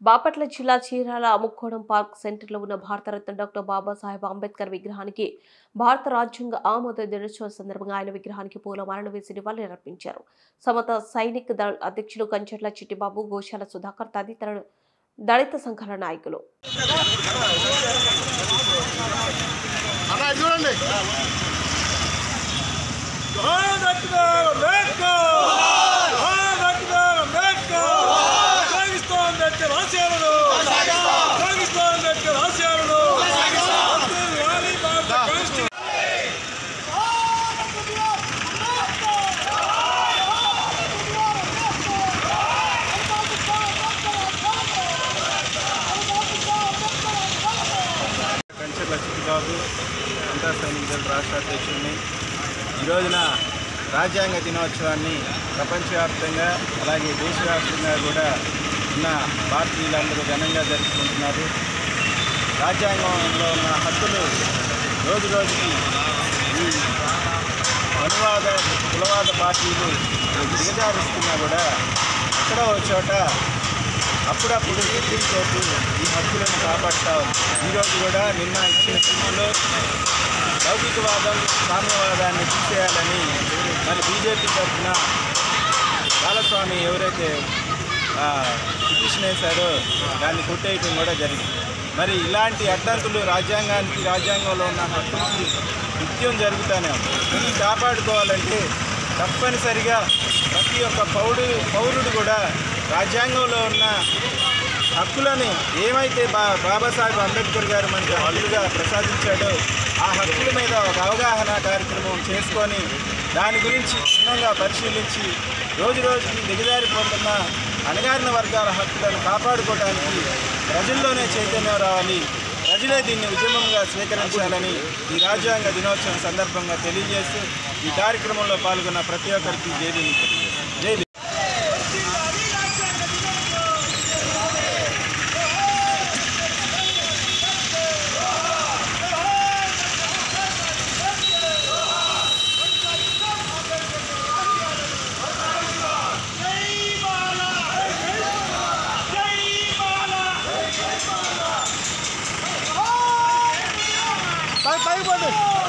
బాపట్ల జిల్లా చీరాల ముక్కోణం పార్క్ సెంటర్లో ఉన్న భారతరత్న డాక్టర్ బాబాసాహెబ్ అంబేద్కర్ విగ్రహానికి భారత రాజ్యాంగ ఆమోద దినోత్సవం సందర్భంగా ఆయన విగ్రహానికి పూలమాలలు వేసి నివాళులర్పించారు. సమత సైనిక్ దళ అధ్యక్షుడు కంచర్ల చిట్టిబాబు, గోశాల సుధాకర్ తదితరులు దళిత సంఘాల నాయకులు. కంచర్ల చిట్టిబాబు, అంతా సైనిక దళ రాష్ట్ర అధ్యక్షుడిని. ఈ రోజున రాజ్యాంగ దినోత్సవాన్ని ప్రపంచవ్యాప్తంగా అలాగే దేశవ్యాప్తంగా కూడా ఉన్న భారతీయులందరూ ఘనంగా జరుపుకుంటున్నారు. రాజ్యాంగంలో ఉన్న హక్కులు రోజు రోజుకి ఈ అనువాద కులవాద పార్టీలు దిగజారుస్తున్నా కూడా ఎక్కడో ఒక చోట అప్పుడప్పుడు సుప్రీంకోర్టు ఈ హక్కులను కాపాడుతూ ఈరోజు కూడా నిన్న ఇచ్చిన తీర్పులో లౌకికవాదం సామ్యవాదాన్ని తీసేయాలని మరి బీజేపీ తరఫున బాలస్వామి ఎవరైతే పిటిషన్ వేశారో దాన్ని కొట్టేయటం కూడా జరిగింది. మరి ఇలాంటి అడ్డంకులు రాజ్యాంగంలో ఉన్న హక్కులకి నిత్యం జరుగుతూనే ఉంది. ఇది కాపాడుకోవాలంటే తప్పనిసరిగా ప్రతి ఒక్క పౌరుడు కూడా రాజ్యాంగంలో ఉన్న హక్కులను ఏమైతే బాబాసాహెబ్ అంబేద్కర్ గారు మనకు హక్కులుగా ప్రసాదించాడో ఆ హక్కుల మీద ఒక అవగాహన కార్యక్రమం చేసుకొని దాని గురించి క్షుణ్ణంగా పరిశీలించి రోజు రోజుకి దిగజారిపోతున్న అణగారిన వర్గాల హక్కులను కాపాడుకోవడానికి ప్రజల్లోనే చైతన్యం రావాలి, ప్రజలే దీన్ని ఉద్యమంగా స్వీకరించాలని ఈ రాజ్యాంగ దినోత్సవం సందర్భంగా తెలియజేస్తూ ఈ కార్యక్రమంలో పాల్గొన్న ప్రతి ఒక్కరికి జైలు జై Bye, bye,